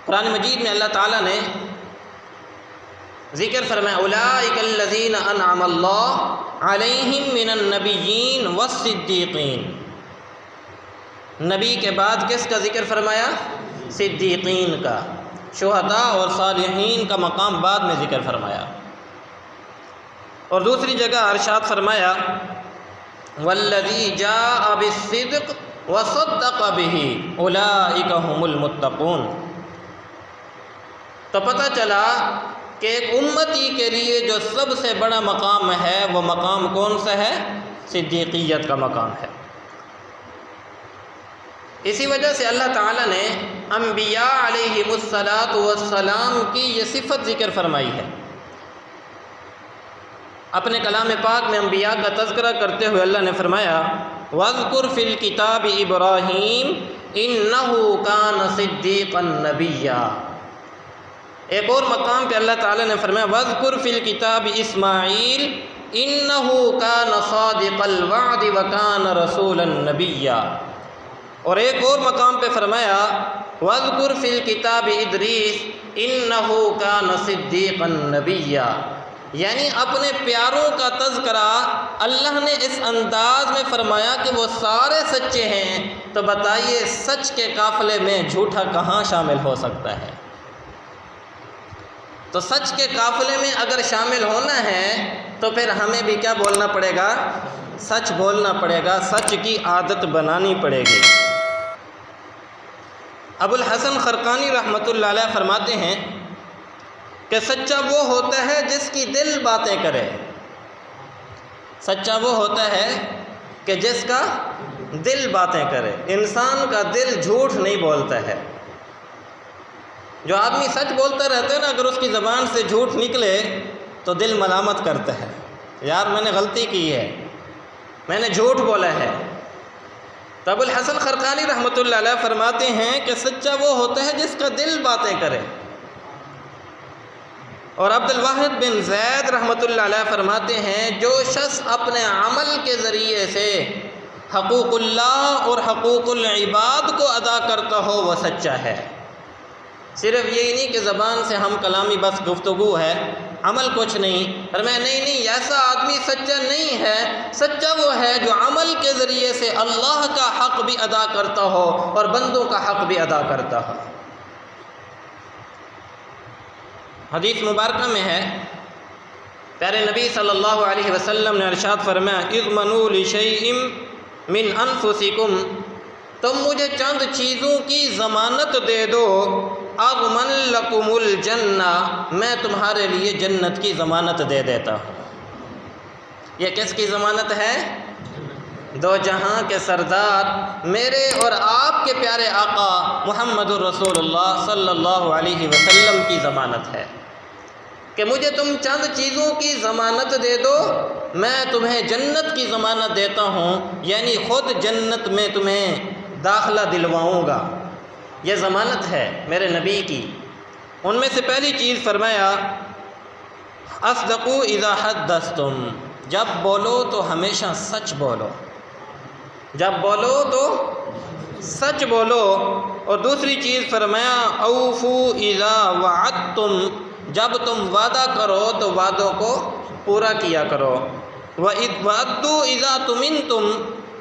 قرآن مجید میں اللہ تعالیٰ نے ذکر فرمایا اولئک الذین انعم اللہ علیہم من النبیین والصدیقین، نبی کے بعد کس کا ذکر فرمایا؟ صدیقین کا، شہداء اور صالحین کا مقام بعد میں ذکر فرمایا۔ اور دوسری جگہ ارشاد فرمایا والذی جاء بالصدق وصدق بہ اولئک هم المتقون۔ تو پتہ چلا کہ ایک امتی کے لیے جو سب سے بڑا مقام ہے وہ مقام کون سا ہے؟ صدیقیت کا مقام ہے۔ اسی وجہ سے اللہ تعالیٰ نے انبیاء علیہم السلام کی یہ صفت ذکر فرمائی ہے۔ اپنے کلام پاک میں انبیاء کا تذکرہ کرتے ہوئے اللہ نے فرمایا وَاذْكُرْ فِي الْكِتَابِ إِبْرَاهِيمَ إِنَّهُ كَانَ صِدِّيقًا نَبِيًّا۔ ایک اور مقام پہ اللہ تعالیٰ نے فرمایا وَاذْكُرْ فِي الْكِتَابِ إِسْمَاعِيلَ إِنَّهُ كَانَ صَادِقَ الْوَعْدِ وَكَانَ رَسُولًا نَبِيًّا۔ اور ایک اور مقام پہ فرمایا وَاذْكُرْ فِي الْكِتَابِ إِدْرِيسَ إِنَّهُ كَانَ صِدِّيقًا نَبِيًّا۔ یعنی اپنے پیاروں کا تذکرہ اللہ نے اس انداز میں فرمایا کہ وہ سارے سچے ہیں، تو بتائیے سچ کے قافلے میں جھوٹا کہاں شامل ہو سکتا ہے؟ تو سچ کے قافلے میں اگر شامل ہونا ہے تو پھر ہمیں بھی کیا بولنا پڑے گا؟ سچ بولنا پڑے گا، سچ کی عادت بنانی پڑے گی۔ ابو الحسن خرقانی رحمۃ اللہ علیہ فرماتے ہیں کہ سچا وہ ہوتا ہے جس کی دل باتیں کرے، سچا وہ ہوتا ہے کہ جس کا دل باتیں کرے۔ انسان کا دل جھوٹ نہیں بولتا ہے۔ جو آدمی سچ بولتا رہتا ہے نا، اگر اس کی زبان سے جھوٹ نکلے تو دل ملامت کرتا ہے، یار میں نے غلطی کی ہے، میں نے جھوٹ بولا ہے۔ تو ابو الحسن خرقانی رحمۃ اللہ علیہ فرماتے ہیں کہ سچا وہ ہوتا ہے جس کا دل باتیں کرے۔ اور عبد الواحد بن زید رحمۃ اللہ علیہ فرماتے ہیں جو شخص اپنے عمل کے ذریعے سے حقوق اللہ اور حقوق العباد کو ادا کرتا ہو وہ سچا ہے۔ صرف یہی نہیں کہ زبان سے ہم کلامی بس گفتگو ہے، عمل کچھ نہیں۔ اور میں نہیں ایسا آدمی سچا نہیں ہے، سچا وہ ہے جو عمل کے ذریعے سے اللہ کا حق بھی ادا کرتا ہو اور بندوں کا حق بھی ادا کرتا ہو۔ حدیث مبارکہ میں ہے پیارے نبی صلی اللہ علیہ وسلم نے ارشاد فرمایا اضمنوا لشیء من انفسکم، تم مجھے چند چیزوں کی ضمانت دے دو، اضمن لکم الجنہ، میں تمہارے لیے جنت کی ضمانت دے دیتا ہوں۔ یہ کس کی ضمانت ہے؟ دو جہاں کے سردار میرے اور آپ کے پیارے آقا محمد الرسول اللہ صلی اللہ علیہ وسلم کی ضمانت ہے کہ مجھے تم چند چیزوں کی ضمانت دے دو، میں تمہیں جنت کی ضمانت دیتا ہوں، یعنی خود جنت میں تمہیں داخلہ دلواؤں گا۔ یہ ضمانت ہے میرے نبی کی۔ ان میں سے پہلی چیز فرمایا اصدقوا اذا حدثتم، جب بولو تو ہمیشہ سچ بولو، جب بولو تو سچ بولو۔ اور دوسری چیز فرمایا اوفوا اذا وعدتم، جب تم وعدہ کرو تو وعدوں کو پورا کیا کرو۔ وَأَدُّوا اذا تُمِنْتُمْ،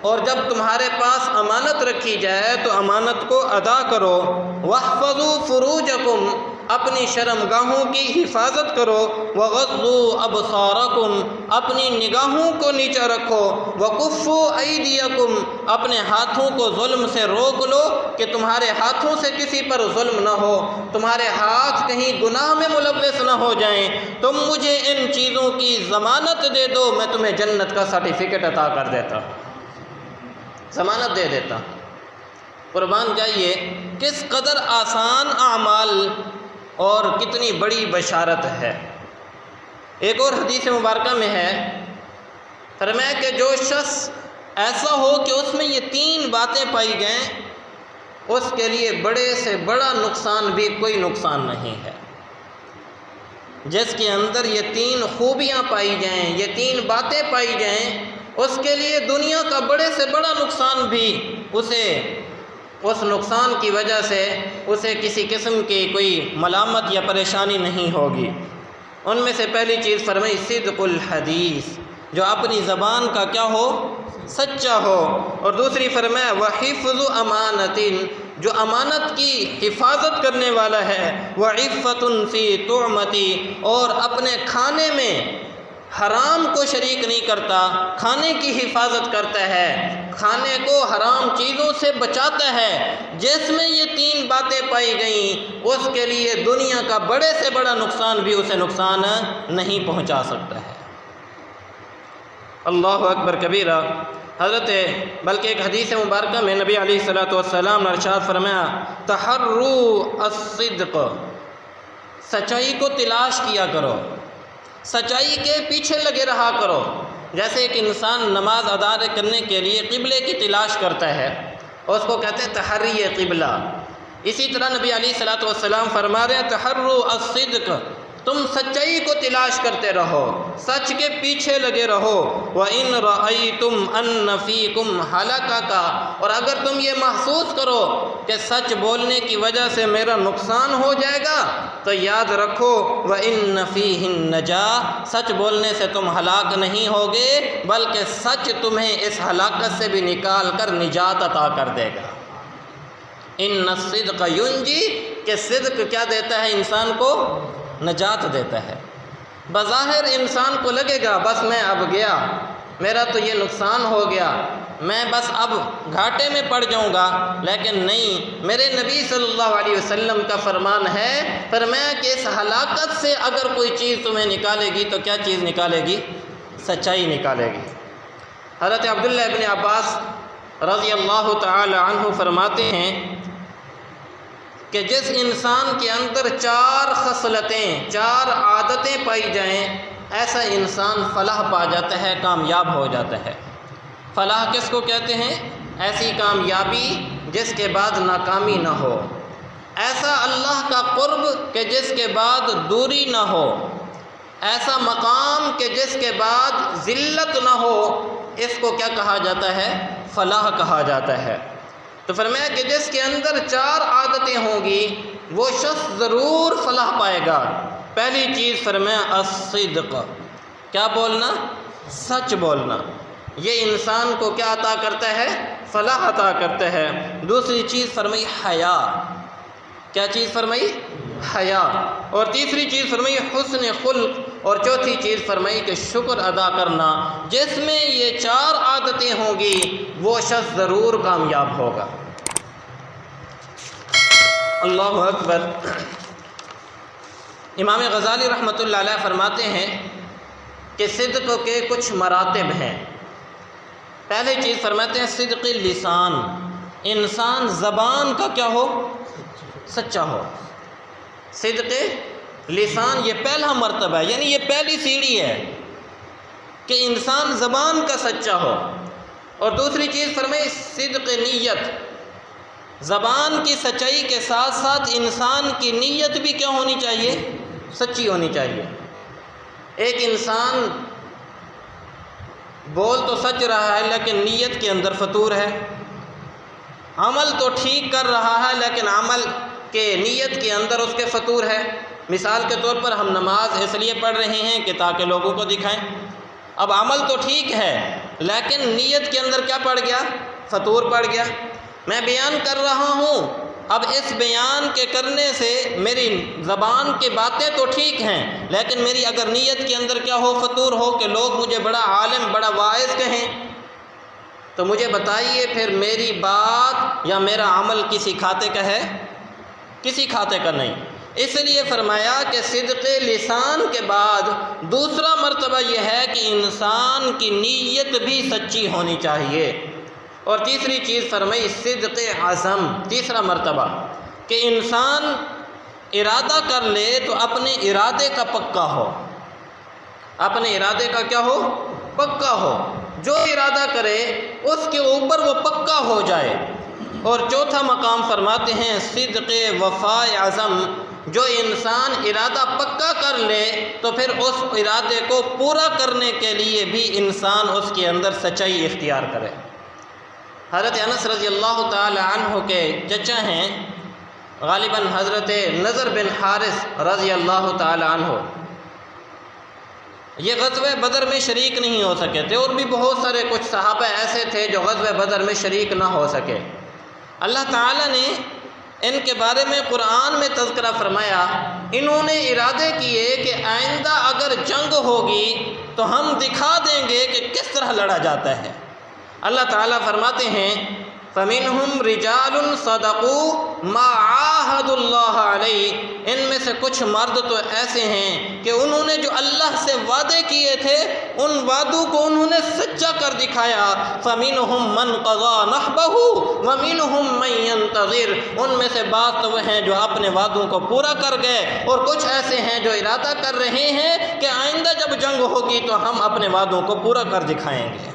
اور جب تمہارے پاس امانت رکھی جائے تو امانت کو ادا کرو۔ وَاحْفَظُوا فُرُوجَكُمْ، اپنی شرمگاہوں کی حفاظت کرو۔ وَغَضُّوا أَبْصَارَكُمْ، اپنی نگاہوں کو نیچا رکھو۔ وَكُفُّوا أَيْدِيَكُمْ، اپنے ہاتھوں کو ظلم سے روک لو کہ تمہارے ہاتھوں سے کسی پر ظلم نہ ہو، تمہارے ہاتھ کہیں گناہ میں ملوث نہ ہو جائیں۔ تم مجھے ان چیزوں کی ضمانت دے دو، میں تمہیں جنت کا سرٹیفکیٹ عطا کر دیتا ہوں، ضمانت دے دیتا ہوں۔ قربان جائیے کس قدر آسان اعمال اور کتنی بڑی بشارت ہے۔ ایک اور حدیث مبارکہ میں ہے فرمایا کہ جو شخص ایسا ہو کہ اس میں یہ تین باتیں پائی جائیں، اس کے لیے بڑے سے بڑا نقصان بھی کوئی نقصان نہیں ہے۔ جس کے اندر یہ تین خوبیاں پائی جائیں، یہ تین باتیں پائی جائیں، اس کے لیے دنیا کا بڑے سے بڑا نقصان بھی اسے اس نقصان کی وجہ سے اسے کسی قسم کی کوئی ملامت یا پریشانی نہیں ہوگی۔ ان میں سے پہلی چیز فرمائی صدق الحدیث، جو اپنی زبان کا کیا ہو؟ سچا ہو۔ اور دوسری فرمایا وحفظ امانت، جو امانت کی حفاظت کرنے والا ہے، وعفت فی طعمتی، اور اپنے کھانے میں حرام کو شریک نہیں کرتا، کھانے کی حفاظت کرتا ہے، کھانے کو حرام چیزوں سے بچاتا ہے۔ جس میں یہ تین باتیں پائی گئیں اس کے لیے دنیا کا بڑے سے بڑا نقصان بھی اسے نقصان نہیں پہنچا سکتا ہے۔ اللہ اکبر کبیرہ۔ بلکہ ایک حدیث مبارکہ میں نبی علیہ السلام نے ارشاد فرمایا تحروا الصدق، سچائی کو تلاش کیا کرو، سچائی کے پیچھے لگے رہا کرو۔ جیسے ایک انسان نماز ادا کرنے کے لیے قبلے کی تلاش کرتا ہے، اور اس کو کہتے ہیں تحری قبلہ۔ اسی طرح نبی علیہ السلام فرما رہے ہیں تحروا الصدق، تم سچائی کو تلاش کرتے رہو، سچ کے پیچھے لگے رہو۔ وَإِن رَأَيْتُمْ أَنَّ فِيكُمْ هَلَكَةً، اور اگر تم یہ محسوس کرو کہ سچ بولنے کی وجہ سے میرا نقصان ہو جائے گا تو یاد رکھو وَإِنَّ فِيهِ النَّجَاةَ، سچ بولنے سے تم ہلاک نہیں ہوگے بلکہ سچ تمہیں اس ہلاکت سے بھی نکال کر نجات عطا کر دے گا۔ ان الصدق ینجی، کہ صدق کیا دیتا ہے انسان کو؟ نجات دیتا ہے۔ بظاہر انسان کو لگے گا بس میں اب گیا، میرا تو یہ نقصان ہو گیا، میں بس اب گھاٹے میں پڑ جاؤں گا، لیکن نہیں، میرے نبی صلی اللہ علیہ وسلم کا فرمان ہے، فرمایا کہ اس ہلاکت سے اگر کوئی چیز تمہیں نکالے گی تو کیا چیز نکالے گی؟ سچائی نکالے گی۔ حضرت عبداللہ ابن عباس رضی اللہ تعالی عنہ فرماتے ہیں کہ جس انسان کے اندر 4 خصلتیں، 4 عادتیں پائی جائیں، ایسا انسان فلاح پا جاتا ہے، کامیاب ہو جاتا ہے۔ فلاح کس کو کہتے ہیں؟ ایسی کامیابی جس کے بعد ناکامی نہ ہو، ایسا اللہ کا قرب کہ جس کے بعد دوری نہ ہو، ایسا مقام کہ جس کے بعد ذلت نہ ہو، اس کو کیا کہا جاتا ہے؟ فلاح کہا جاتا ہے۔ تو فرمایا کہ جس کے اندر 4 عادتیں ہوں گی وہ شخص ضرور فلاح پائے گا۔ پہلی چیز فرمایا الصدق، کیا بولنا؟ سچ بولنا۔ یہ انسان کو کیا عطا کرتا ہے؟ فلاح عطا کرتا ہے۔ دوسری چیز فرمائی حیا، کیا چیز فرمائی؟ حیا۔ اور تیسری چیز فرمائی حسن خلق، اور چوتھی چیز فرمائی کہ شکر ادا کرنا۔ جس میں یہ 4 عادتیں ہوں گی وہ شخص ضرور کامیاب ہوگا۔ اللہ اکبر۔ امام غزالی رحمۃ اللہ علیہ فرماتے ہیں کہ صدق کے کچھ مراتب ہیں۔ پہلی چیز فرماتے ہیں صدق لسان، انسان زبان کا کیا ہو؟ سچا ہو۔ صدق لسان یہ پہلا مرتبہ ہے، یعنی یہ پہلی سیڑھی ہے کہ انسان زبان کا سچا ہو۔ اور دوسری چیز فرمائی صدق نیت، زبان کی سچائی کے ساتھ ساتھ انسان کی نیت بھی کیا ہونی چاہیے؟ سچی ہونی چاہیے۔ ایک انسان بول تو سچ رہا ہے لیکن نیت کے اندر فتور ہے، عمل تو ٹھیک کر رہا ہے لیکن عمل کے نیت کے اندر اس کے فتور ہے۔ مثال کے طور پر ہم نماز اس لیے پڑھ رہے ہیں کہ تاکہ لوگوں کو دکھائیں، اب عمل تو ٹھیک ہے لیکن نیت کے اندر کیا پڑ گیا؟ فتور پڑ گیا۔ میں بیان کر رہا ہوں، اب اس بیان کے کرنے سے میری زبان کی باتیں تو ٹھیک ہیں لیکن میری اگر نیت کے اندر کیا ہو؟ فتور ہو کہ لوگ مجھے بڑا عالم، بڑا واعظ کہیں، تو مجھے بتائیے پھر میری بات یا میرا عمل کسی کھاتے کا ہے؟ کسی کھاتے کا نہیں۔ اس لیے فرمایا کہ صدق لسان کے بعد دوسرا مرتبہ یہ ہے کہ انسان کی نیت بھی سچی ہونی چاہیے۔ اور تیسری چیز فرمائی صدق عزم، تیسرا مرتبہ کہ انسان ارادہ کر لے تو اپنے ارادے کا پکا ہو، اپنے ارادے کا کیا ہو؟ پکا ہو، جو ارادہ کرے اس کے اوپر وہ پکا ہو جائے۔ اور چوتھا مقام فرماتے ہیں صدق وفاء عزم، جو انسان ارادہ پکا کر لے تو پھر اس ارادے کو پورا کرنے کے لیے بھی انسان اس کے اندر سچائی اختیار کرے۔ حضرت انس رضی اللہ تعالی عنہ کے چچا ہیں غالباً حضرت نضر بن حارث رضی اللہ تعالی عنہ، یہ غزوہ بدر میں شریک نہیں ہو سکے تھے، اور بھی بہت سارے کچھ صحابہ ایسے تھے جو غزوہ بدر میں شریک نہ ہو سکے۔ اللہ تعالیٰ نے ان کے بارے میں قرآن میں تذکرہ فرمایا، انہوں نے ارادے کیے کہ آئندہ اگر جنگ ہوگی تو ہم دکھا دیں گے کہ کس طرح لڑا جاتا ہے۔ اللہ تعالیٰ فرماتے ہیں فَمِنْهُمْ رِجَالٌ صَدَقُوا مَا عَاهَدُوا اللَّهَ عَلَيْهِ، ان میں سے کچھ مرد تو ایسے ہیں کہ انہوں نے جو اللہ سے وعدے کیے تھے ان وعدوں کو انہوں نے سچا کر دکھایا۔ فَمِنْهُمْ مَنْ قَضَى نَحْبَهُ وَمِنْهُمْ مَنْ يَنْتَظِرُ، ان میں سے بعض تو وہ ہیں جو اپنے وعدوں کو پورا کر گئے، اور کچھ ایسے ہیں جو ارادہ کر رہے ہیں کہ آئندہ جب جنگ ہوگی تو ہم اپنے وعدوں کو پورا کر دکھائیں گے۔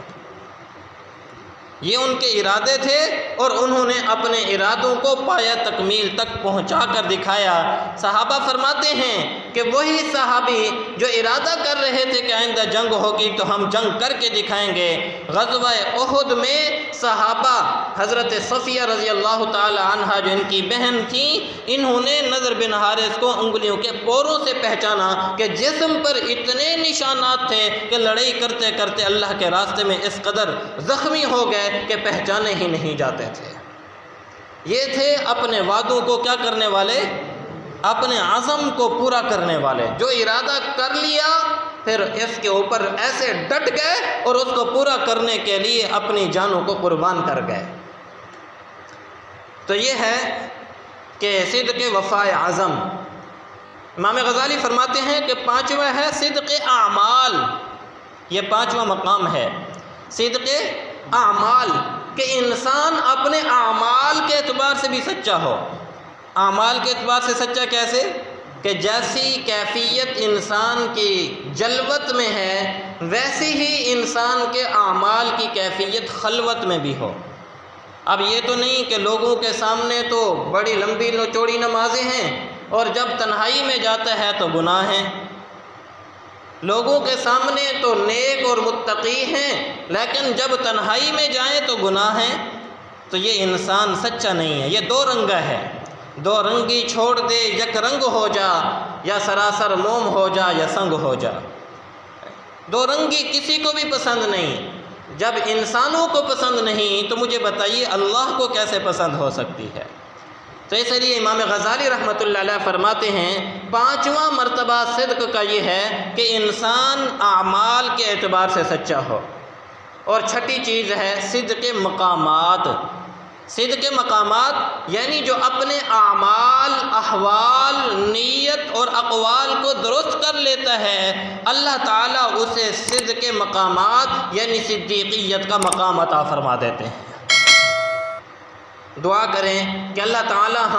یہ ان کے ارادے تھے، اور انہوں نے اپنے ارادوں کو پایہ تکمیل تک پہنچا کر دکھایا۔ صحابہ فرماتے ہیں کہ وہی صحابی جو ارادہ کر رہے تھے کہ آئندہ جنگ ہوگی تو ہم جنگ کر کے دکھائیں گے، غزوہ احد میں صحابہ حضرت صفیہ رضی اللہ تعالی عنہا جو ان کی بہن تھیں، انہوں نے نضر بن حارث کو انگلیوں کے پوروں سے پہچانا کہ جسم پر اتنے نشانات تھے کہ لڑائی کرتے کرتے اللہ کے راستے میں اس قدر زخمی ہو گئے کہ پہچانے ہی نہیں جاتے تھے۔ یہ تھے اپنے وعدوں کو کیا کرنے والے، اپنے عزم کو پورا کرنے والے، جو ارادہ کر لیا پھر اس کے اوپر ایسے ڈٹ گئے اور اس کو پورا کرنے کے لیے اپنی جانوں کو قربان کر گئے۔ تو یہ ہے کہ صدق وفاء عزم۔ امام غزالی فرماتے ہیں کہ پانچواں ہے صدق اعمال، یہ پانچواں مقام ہے صدق اعمال، کہ انسان اپنے اعمال کے اعتبار سے بھی سچا ہو۔ اعمال کے اعتبار سے سچا کیسے؟ کہ جیسی کیفیت انسان کی جلوت میں ہے ویسی ہی انسان کے اعمال کی کیفیت خلوت میں بھی ہو۔ اب یہ تو نہیں کہ لوگوں کے سامنے تو بڑی لمبی چوڑی نمازیں ہیں اور جب تنہائی میں جاتا ہے تو گناہ ہیں، لوگوں کے سامنے تو نیک اور متقی ہیں لیکن جب تنہائی میں جائیں تو گناہ ہیں، تو یہ انسان سچا نہیں ہے۔ یہ دو رنگا ہے، دو رنگی چھوڑ دے یک رنگ ہو جا، یا سراسر موم ہو جا یا سنگ ہو جا۔ دو رنگی کسی کو بھی پسند نہیں۔ جب انسانوں کو پسند نہیں تو مجھے بتائیے اللہ کو کیسے پسند ہو سکتی ہے؟ تو اس لیے امام غزالی رحمۃ اللہ علیہ فرماتے ہیں پانچواں مرتبہ صدق کا یہ ہے کہ انسان اعمال کے اعتبار سے سچا ہو۔ اور چھٹی چیز ہے صدق مقامات۔ صدق مقامات یعنی جو اپنے اعمال، احوال، نیت اور اقوال کو درست کر لیتا ہے، اللہ تعالیٰ اسے صدق مقامات یعنی صدیقیت کا مقام عطا فرما دیتے ہیں۔ دعا کریں کہ اللہ تعالیٰ